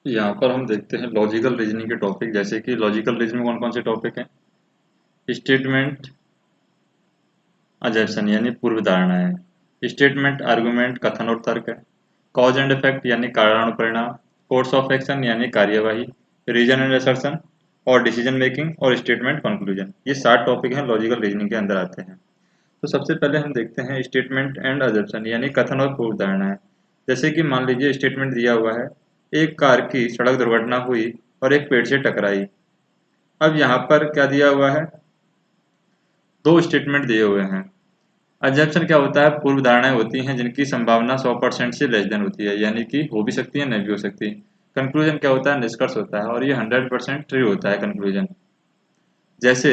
यहाँ पर हम देखते हैं लॉजिकल रीजनिंग के टॉपिक, जैसे कि लॉजिकल रीजनिंग में कौन कौन से टॉपिक हैं। स्टेटमेंट अजम्पशन यानी पूर्व धारणा है। स्टेटमेंट आर्गुमेंट कथन और तर्क है। कॉज एंड इफेक्ट यानी कारण और परिणाम। कोर्स ऑफ एक्शन यानी कार्यवाही। रीजन एंड असर्शन और डिसीजन मेकिंग और स्टेटमेंट कंक्लूजन, ये 7 टॉपिक हैं लॉजिकल रीजनिंग के अंदर आते हैं। तो सबसे पहले हम देखते हैं स्टेटमेंट एंड अजम्पशन यानी कथन और पूर्व धारणा है। जैसे कि मान लीजिए स्टेटमेंट दिया हुआ है, एक कार की सड़क दुर्घटना हुई और एक पेड़ से टकराई। अब यहाँ पर क्या दिया हुआ है, दो स्टेटमेंट दिए हुए हैं। अजम्पशन क्या होता है, पूर्व धारणाएं होती हैं जिनकी संभावना 100% से लेस देन होती है, यानी कि हो भी सकती है नहीं भी हो सकती। कंक्लूजन क्या होता है, निष्कर्ष होता है, और ये 100% ट्रू होता है कंक्लूजन। जैसे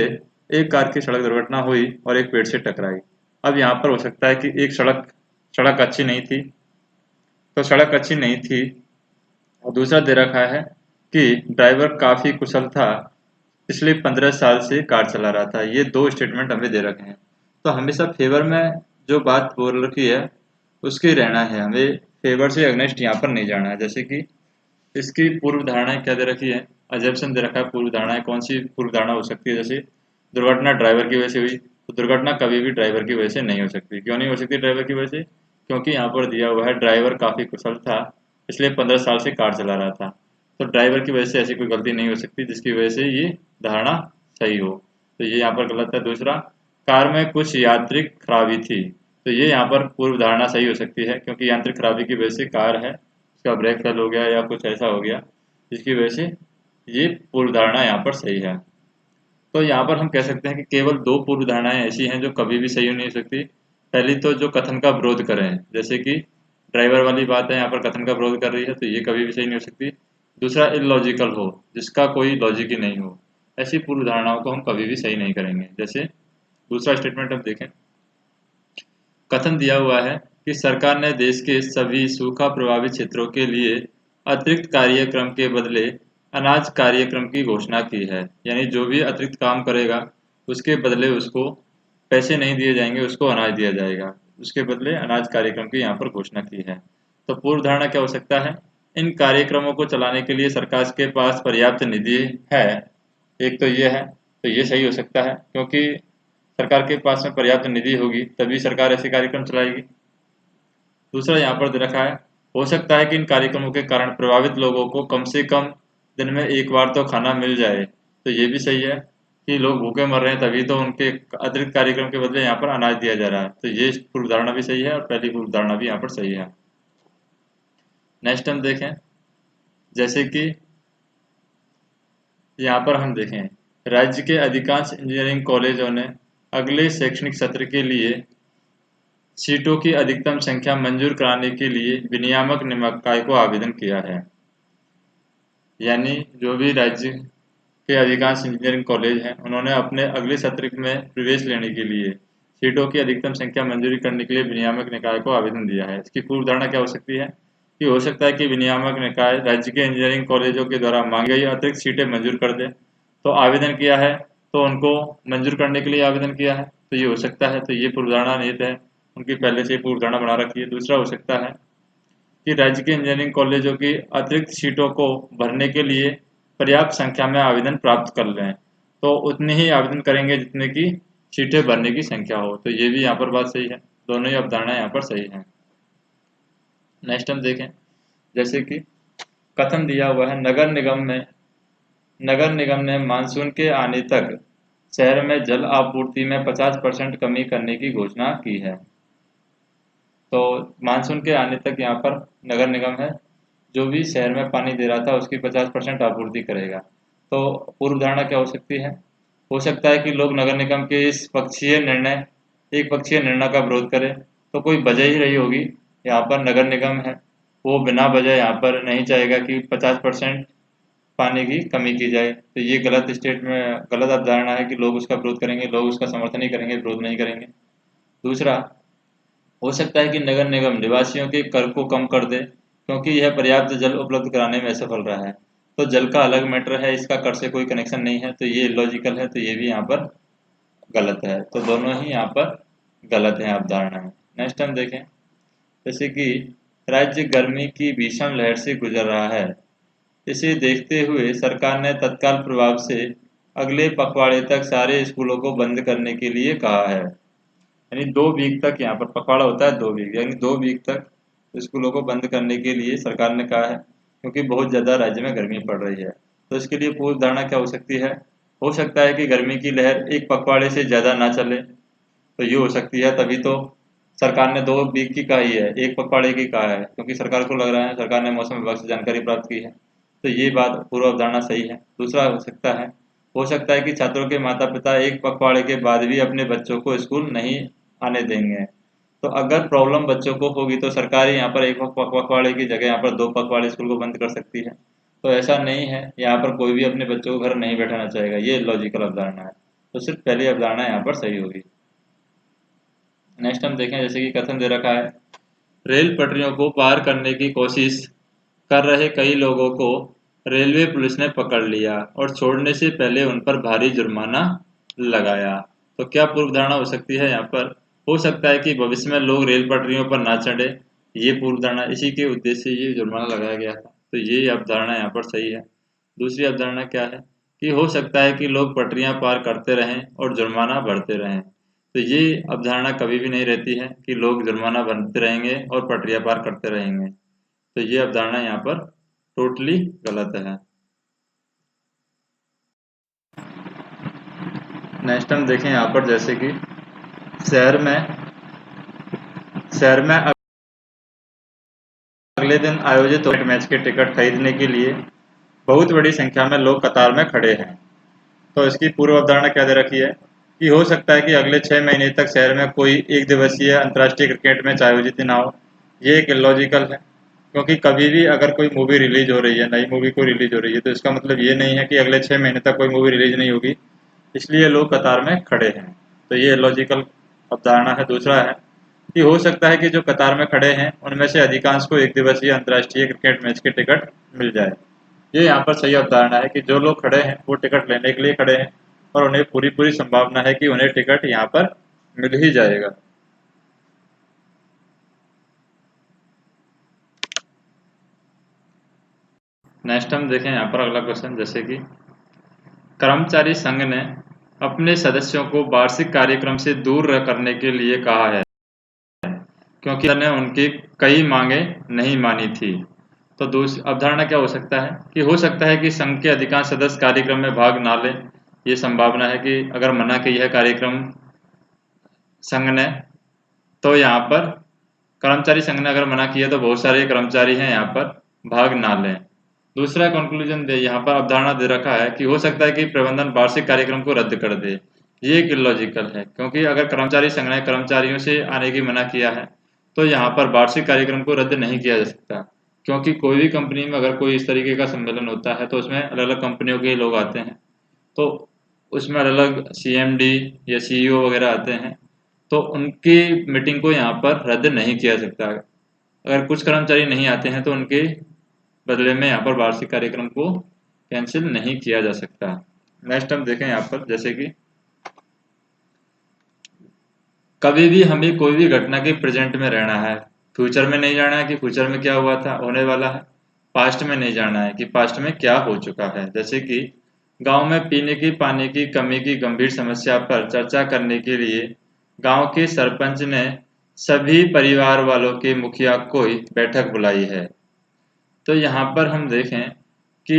एक कार की सड़क दुर्घटना हुई और एक पेड़ से टकराई। अब यहाँ पर हो सकता है कि एक सड़क सड़क अच्छी नहीं थी, तो सड़क अच्छी नहीं थी, और दूसरा दे रखा है कि ड्राइवर काफ़ी कुशल था, पिछले 15 साल से कार चला रहा था। ये दो स्टेटमेंट हमें दे रखे हैं। तो हमेशा फेवर में जो बात बोल रखी है उसके रहना है, हमें फेवर से अगेंस्ट यहाँ पर नहीं जाना है। जैसे कि इसकी पूर्व धारणाएं क्या दे रखी है, अजम्पशन दे रखा है। पूर्व धारणाएं कौन सी पूर्व धारणा हो सकती है, जैसे दुर्घटना ड्राइवर की वजह से हुई, तो दुर्घटना कभी भी ड्राइवर की वजह से नहीं हो सकती। क्यों नहीं हो सकती ड्राइवर की वजह से, क्योंकि यहाँ पर दिया हुआ है ड्राइवर काफ़ी कुशल था, इसलिए 15 साल से कार चला रहा था। तो ड्राइवर की वजह से ऐसी कोई गलती नहीं हो सकती जिसकी वजह से ये धारणा सही हो, तो ये यहाँ पर गलत है। दूसरा, कार में कुछ यांत्रिक खराबी थी, तो ये यहाँ पर पूर्व धारणा सही हो सकती है, क्योंकि यांत्रिक खराबी की वजह से कार है उसका ब्रेक फेल हो गया या कुछ ऐसा हो गया जिसकी वजह से ये पूर्व धारणा यहाँ पर सही है। तो यहाँ पर हम कह सकते हैं कि केवल दो पूर्व धारणाएं ऐसी हैं जो कभी भी सही नहीं हो सकती। पहली तो जो कथन का विरोध करें, जैसे कि ड्राइवर वाली बात है, यहाँ पर कथन का विरोध कर रही है, तो ये कभी भी सही नहीं हो सकती। दूसरा, इलॉजिकल हो, जिसका कोई लॉजिक ही नहीं हो, ऐसी पूर्व धारणाओं को हम कभी भी सही नहीं करेंगे। जैसे दूसरा स्टेटमेंट हम देखें, कथन दिया हुआ है कि सरकार ने देश के सभी सूखा प्रभावित क्षेत्रों के लिए अतिरिक्त कार्यक्रम के बदले अनाज कार्यक्रम की घोषणा की है। यानी जो भी अतिरिक्त काम करेगा उसके बदले उसको पैसे नहीं दिए जाएंगे, उसको अनाज दिया जाएगा। उसके बदले अनाज कार्यक्रम की यहाँ पर घोषणा की है। तो पूर्व धारणा क्या हो सकता है, इन कार्यक्रमों को चलाने के लिए सरकार के पास पर्याप्त निधि है। एक तो ये है, तो ये सही हो सकता है, क्योंकि सरकार के पास में पर्याप्त निधि होगी तभी सरकार ऐसे कार्यक्रम चलाएगी। दूसरा यहाँ पर दे रखा है, हो सकता है कि इन कार्यक्रमों के कारण प्रभावित लोगों को कम से कम दिन में एक बार तो खाना मिल जाए। तो ये भी सही है कि लोग भूखे मर रहे हैं, तभी तो उनके अतिरिक्त कार्यक्रम के बदले यहाँ पर अनाज दिया जा रहा है। तो ये पूर्व धारणा भी सही है और पहली पूर्व धारणा भी यहाँ पर सही है। नेक्स्ट हम देखें, जैसे कि यहाँ पर हम देखें, राज्य के अधिकांश इंजीनियरिंग कॉलेजों ने अगले शैक्षणिक सत्र के लिए सीटों की अधिकतम संख्या मंजूर कराने के लिए विनियामक निकाय को आवेदन किया है। यानी जो भी राज्य के अधिकांश इंजीनियरिंग कॉलेज हैं उन्होंने अपने अगले सत्र में प्रवेश लेने के लिए सीटों की अधिकतम संख्या मंजूरी करने के लिए विनियामक निकाय को आवेदन दिया है। इसकी पूर्व धारणा क्या हो सकती है, कि हो सकता है कि विनियामक निकाय राज्य के इंजीनियरिंग कॉलेजों के द्वारा मांगी गई अतिरिक्त सीटें मंजूर कर दे। तो आवेदन किया है तो उनको मंजूर करने के लिए आवेदन किया है, तो ये हो सकता है। तो ये पूर्व धारणा निहित है, उनकी पहले से पूर्व धारणा बना रखी है। दूसरा हो सकता है कि राज्य के इंजीनियरिंग कॉलेजों की अतिरिक्त सीटों को भरने के लिए पर्याप्त संख्या में आवेदन प्राप्त कर लें, तो उतने ही आवेदन करेंगे जितने की सीटें भरने की संख्या हो। तो ये भी यहाँ पर बात सही है, दोनों ही अवधारणाएं यहाँ पर सही हैं। नेक्स्ट हम देखें, जैसे कि कथन दिया हुआ है, नगर निगम ने मानसून के आने तक शहर में जल आपूर्ति में 50% कमी करने की घोषणा की है। तो मानसून के आने तक यहाँ पर नगर निगम है जो भी शहर में पानी दे रहा था उसकी 50% आपूर्ति करेगा। तो पूर्व धारणा क्या हो सकता है कि लोग नगर निगम के इस एक पक्षीय निर्णय का विरोध करें। तो कोई वजह ही रही होगी, यहाँ पर नगर निगम है वो बिना वजह यहाँ पर नहीं चाहेगा कि 50% पानी की कमी की जाए। तो ये गलत अवधारणा है कि लोग उसका विरोध करेंगे, लोग उसका समर्थन ही करेंगे, विरोध नहीं करेंगे। दूसरा, हो सकता है कि नगर निगम निवासियों के कर को कम कर दे, क्योंकि यह पर्याप्त जल उपलब्ध कराने में असफल रहा है। तो जल का अलग मैटर है, इसका कर से कोई कनेक्शन नहीं है, तो ये इलॉजिकल है, तो ये भी यहाँ पर गलत है। तो दोनों ही यहाँ पर गलत है अवधारणा है। नेक्स्ट हम देखें, जैसे कि राज्य गर्मी की भीषण लहर से गुजर रहा है। इसे देखते हुए सरकार ने तत्काल प्रभाव से अगले पखवाड़े तक सारे स्कूलों को बंद करने के लिए कहा है। यानी 2 वीक तक, यहाँ पर पखवाड़ा होता है 2 वीक, यानी 2 वीक तक स्कूलों को बंद करने के लिए सरकार ने कहा है, क्योंकि बहुत ज़्यादा राज्य में गर्मी पड़ रही है। तो इसके लिए पूर्व धारणा क्या हो सकती है? हो सकता है कि गर्मी की लहर एक पखवाड़े से ज़्यादा ना चले, तो ये हो सकती है। तभी तो सरकार ने 2 वीक की कही है, एक पखवाड़े की कहा है, क्योंकि सरकार को लग रहा है, सरकार ने मौसम विभाग से जानकारी प्राप्त की है, तो ये बात पूर्व अवधारणा सही है। दूसरा हो सकता है कि छात्रों के माता पिता एक पखवाड़े के बाद भी अपने बच्चों को स्कूल नहीं आने देंगे। तो अगर प्रॉब्लम बच्चों को होगी तो सरकार ही यहाँ पर एक पखवाड़े की जगह यहाँ पर 2 पखवाड़े स्कूल को बंद कर सकती है। तो ऐसा नहीं है, यहाँ पर कोई भी अपने बच्चों को घर नहीं बैठाना चाहेगा, ये लॉजिकल अवधारणा है। तो सिर्फ पहली अवधारणा यहाँ पर सही होगी। नेक्स्ट हम देखें, जैसे कि कथन दे रखा है, रेल पटरियों को पार करने की कोशिश कर रहे कई लोगों को रेलवे पुलिस ने पकड़ लिया और छोड़ने से पहले उन पर भारी जुर्माना लगाया। तो क्या पूर्व धारणा हो सकती है? यहाँ पर हो सकता है कि भविष्य में लोग रेल पटरियों पर ना चढ़े, ये पूर्व धारणा, इसी के उद्देश्य से ये जुर्माना लगाया गया था। तो ये अवधारणा यहाँ पर सही है। दूसरी अवधारणा क्या है कि हो सकता है कि लोग पटरियां पार करते रहें और जुर्माना भरते रहें। तो ये अवधारणा कभी भी नहीं रहती है कि लोग जुर्माना भरते रहेंगे और पटरियां पार करते रहेंगे। तो ये अवधारणा यहाँ पर टोटली गलत है। नेक्स्ट हम देखें यहाँ पर, जैसे कि शहर में शहर में अगले दिन आयोजित मैच के टिकट खरीदने के लिए बहुत बड़ी संख्या में लोग कतार में खड़े हैं। तो इसकी पूर्व अवधारणा क्या दे रखी है कि हो सकता है कि अगले 6 महीने तक शहर में कोई एक दिवसीय अंतर्राष्ट्रीय क्रिकेट मैच आयोजित ना हो। ये एक इलॉजिकल है, क्योंकि कभी भी अगर कोई मूवी रिलीज हो रही है, नई मूवी कोई रिलीज हो रही है, तो इसका मतलब ये नहीं है कि अगले 6 महीने तक कोई मूवी रिलीज नहीं होगी, इसलिए लोग कतार में खड़े हैं। तो ये लॉजिकल अवधारणा है। दूसरा है कि हो सकता है कि जो कतार में खड़े हैं उनमें से अधिकांश को एक दिवसीय अंतर्राष्ट्रीय क्रिकेट मैच के टिकट मिल जाए। ये यहाँ पर सही अवधारणा है कि जो लोग खड़े हैं वो टिकट लेने के लिए खड़े हैं और उन्हें पूरी पूरी संभावना है कि उन्हें टिकट यहाँ पर मिल ही जाएगा। नेक्स्ट हम देखें यहाँ पर अगला क्वेश्चन, जैसे कि कर्मचारी संघ ने अपने सदस्यों को वार्षिक कार्यक्रम से दूर करने के लिए कहा है, क्योंकि ने उनकी कई मांगे नहीं मानी थी। तो दूसरी अवधारणा क्या हो सकता है कि हो सकता है कि संघ के अधिकांश सदस्य कार्यक्रम में भाग ना लें। ये संभावना है कि अगर मना की है कार्यक्रम संघ ने, तो यहाँ पर कर्मचारी संघ ने अगर मना किया तो बहुत सारे कर्मचारी हैं यहाँ पर भाग ना लें। दूसरा कंक्लूजन दे यहाँ पर अवधारणा दे रखा है कि हो सकता है कि प्रबंधन वार्षिक कार्यक्रम को रद्द कर दे। ये एक इलॉजिकल है, क्योंकि अगर कर्मचारी संघ ने कर्मचारियों से आने की मना किया है तो यहाँ पर वार्षिक कार्यक्रम को रद्द नहीं किया जा सकता, क्योंकि कोई भी कंपनी में अगर कोई इस तरीके का सम्मेलन होता है तो उसमें अलग अलग कंपनियों के लोग आते हैं, तो उसमें अलग अलग CMD या CEO वगैरह आते हैं, तो उनकी मीटिंग को यहाँ पर रद्द नहीं किया जा सकता। अगर कुछ कर्मचारी नहीं आते हैं तो उनके बदले में यहाँ पर वार्षिक कार्यक्रम को कैंसिल नहीं किया जा सकता। नेक्स्ट हम देखें यहाँ पर, जैसे कि कभी भी हमें कोई भी घटना के प्रेजेंट में रहना है, फ्यूचर में नहीं जाना है कि फ्यूचर में क्या हुआ था, होने वाला है। पास्ट में नहीं जाना है कि पास्ट में क्या हो चुका है। जैसे कि गांव में पीने की पानी की कमी की गंभीर समस्या पर चर्चा करने के लिए गांव के सरपंच ने सभी परिवार वालों के मुखिया को बैठक बुलाई है। तो यहाँ पर हम देखें कि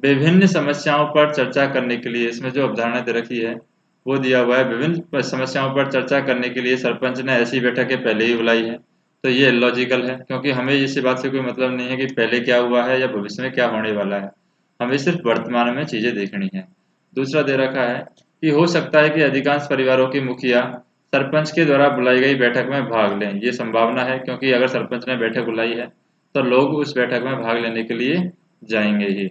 विभिन्न समस्याओं पर चर्चा करने के लिए, इसमें जो अवधारणा दे रखी है वो दिया हुआ है, विभिन्न समस्याओं पर चर्चा करने के लिए सरपंच ने ऐसी बैठकें पहले ही बुलाई है। तो ये लॉजिकल है, क्योंकि हमें इस बात से कोई मतलब नहीं है कि पहले क्या हुआ है या भविष्य में क्या होने वाला है, हमें सिर्फ वर्तमान में चीज़ें देखनी है। दूसरा दे रखा है कि हो सकता है कि अधिकांश परिवारों के मुखिया सरपंच के द्वारा बुलाई गई बैठक में भाग लें। ये संभावना है, क्योंकि अगर सरपंच ने बैठक बुलाई है तो लोग उस बैठक में भाग लेने के लिए जाएंगे ही।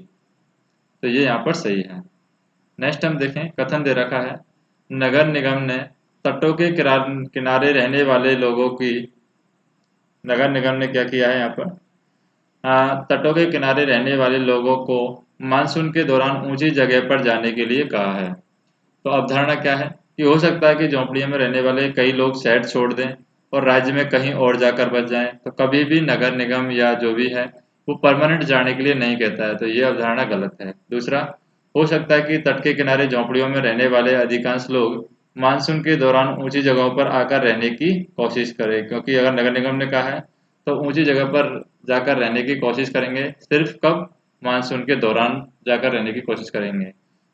तो ये यहाँ पर सही है। नेक्स्ट हम देखें, कथन दे रखा है, नगर निगम ने तटों के किनारे रहने वाले लोगों की, नगर निगम ने क्या किया है यहाँ पर, तटों के किनारे रहने वाले लोगों को मानसून के दौरान ऊंची जगह पर जाने के लिए कहा है। तो अवधारणा क्या है कि हो सकता है कि झोंपड़ियों में रहने वाले कई लोग शहर छोड़ दें और राज्य में कहीं और जाकर बस जाएं। तो कभी भी नगर निगम या जो भी है वो परमानेंट जाने के लिए नहीं कहता है, तो ये अवधारणा गलत है। दूसरा, हो सकता है कि तट के किनारे झोंपड़ियों में रहने वाले अधिकांश लोग मानसून के दौरान ऊंची जगहों पर आकर रहने की कोशिश करें, क्योंकि अगर नगर निगम ने कहा है तो ऊंची जगह पर जाकर रहने की कोशिश करेंगे। सिर्फ कब? मानसून के दौरान जाकर रहने की कोशिश करेंगे।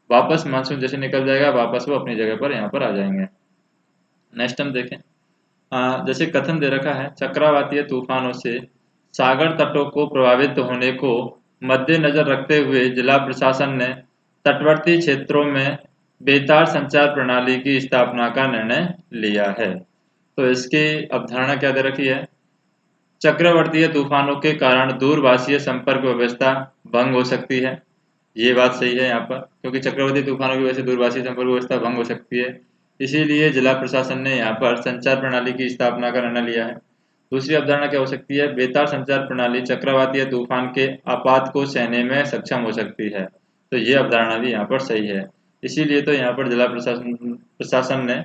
वापस मानसून जैसे निकल जाएगा वापस वो अपनी जगह पर यहाँ पर आ जाएंगे। नेक्स्ट हम देखें, जैसे कथन दे रखा है, चक्रवातीय तूफानों से सागर तटों को प्रभावित होने को मद्देनजर रखते हुए जिला प्रशासन ने तटवर्ती क्षेत्रों में बेतार संचार प्रणाली की स्थापना का निर्णय लिया है। तो इसकी अवधारणा क्या दे रखी है? चक्रवर्तीय तूफानों के कारण दूरभाषीय संपर्क व्यवस्था भंग हो सकती है। ये बात सही है यहाँ पर, क्योंकि चक्रवर्ती तूफानों की वजह से दूरभाषी संपर्क व्यवस्था भंग हो सकती है। इसीलिए जिला प्रशासन ने यहाँ पर संचार प्रणाली की स्थापना का निर्णय लिया है। दूसरी अवधारणा क्या हो सकती है? बेतार संचार प्रणाली चक्रवातीय तूफान के आपात को सहने में सक्षम हो सकती है। तो ये अवधारणा भी यहाँ पर सही है। इसीलिए तो यहाँ पर जिला प्रशासन ने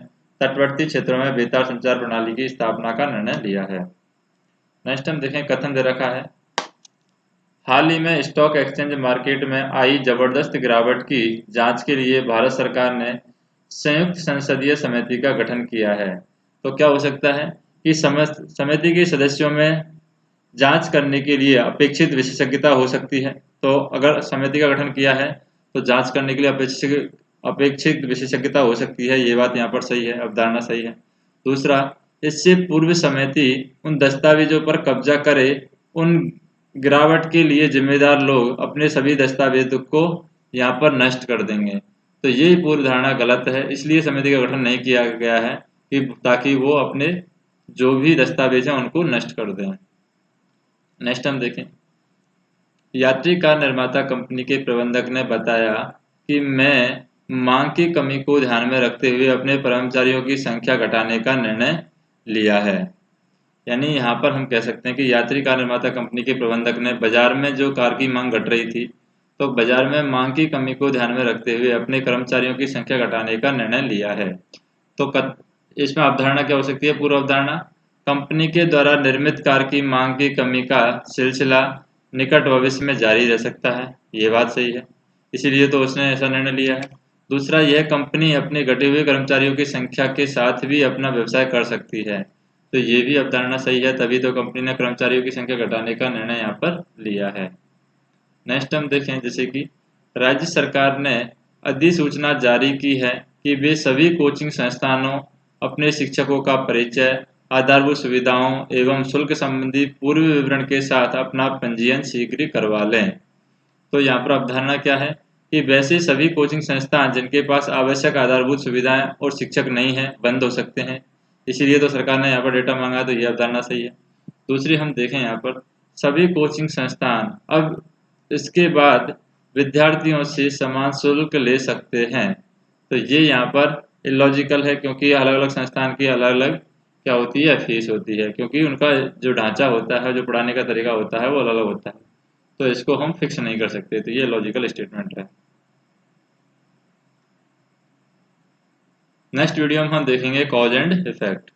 तटवर्ती क्षेत्रों में बेतार संचार प्रणाली की स्थापना का निर्णय लिया है। नेक्स्ट हम देखें, कथन दे रखा है, हाल ही में स्टॉक एक्सचेंज मार्केट में आई जबरदस्त गिरावट की जांच के लिए भारत सरकार ने संयुक्त संसदीय समिति का गठन किया है। तो क्या हो सकता है कि समिति के सदस्यों में जांच करने के लिए अपेक्षित विशेषज्ञता हो सकती है। तो अगर समिति का गठन किया है तो जांच करने के लिए अपेक्षित विशेषज्ञता हो सकती है। ये बात यहाँ पर सही है, अवधारणा सही है। दूसरा, इससे पूर्व समिति उन दस्तावेजों पर कब्जा करे, उन गिरावट के लिए जिम्मेदार लोग अपने सभी दस्तावेजों को यहाँ पर नष्ट कर देंगे। तो ये पूर्व धारणा गलत है, इसलिए समिति का गठन नहीं किया गया है कि ताकि वो अपने जो भी दस्तावेज हैं उनको नष्ट कर दें। नेक्स्ट हम देखें, यात्री कार निर्माता कंपनी के प्रबंधक ने बताया कि मैं मांग की कमी को ध्यान में रखते हुए अपने कर्मचारियों की संख्या घटाने का निर्णय लिया है। यानी यहाँ पर हम कह सकते हैं कि यात्री कार निर्माता कंपनी के प्रबंधक ने बाजार में जो कार की मांग घट रही थी, तो बाजार में मांग की कमी को ध्यान में रखते हुए अपने कर्मचारियों की संख्या घटाने का निर्णय लिया है। तो इसमें अवधारणा क्या हो सकती है? पूर्व अवधारणा, कंपनी के द्वारा निर्मित कार की मांग की कमी का सिलसिला निकट भविष्य में जारी रह सकता है। ये बात सही है, इसीलिए तो उसने ऐसा निर्णय लिया है। दूसरा, यह कंपनी अपने घटे हुए कर्मचारियों की संख्या के साथ भी अपना व्यवसाय कर सकती है। तो ये भी अवधारणा सही है, तभी तो कंपनी ने कर्मचारियों की संख्या घटाने का निर्णय यहाँ पर लिया है। नेक्स्ट हम देखें, जैसे कि राज्य सरकार ने अधिसूचना जारी की है कि वे सभी कोचिंग संस्थानों अपने शिक्षकों का परिचय, आधारभूत सुविधाओं एवं शुल्क संबंधी पूर्व विवरण के साथ अपना पंजीयन शीघ्र करवा लें। तो यहाँ पर अवधारणा क्या है कि वैसे सभी कोचिंग संस्थान जिनके पास आवश्यक आधारभूत सुविधाएं और शिक्षक नहीं है बंद हो सकते हैं। इसीलिए तो सरकार ने यहाँ पर डेटा मांगा, तो ये अवधारणा सही है। दूसरी हम देखें, यहाँ पर सभी कोचिंग संस्थान अब इसके बाद विद्यार्थियों से समान शुल्क ले सकते हैं। तो ये यहाँ पर इलॉजिकल है, क्योंकि अलग अलग संस्थान की अलग अलग क्या होती है? फीस होती है, क्योंकि उनका जो ढांचा होता है, जो पढ़ाने का तरीका होता है वो अलग अलग होता है। तो इसको हम फिक्स नहीं कर सकते, तो ये लॉजिकल स्टेटमेंट है। नेक्स्ट वीडियो में हम देखेंगे कॉज एंड इफेक्ट।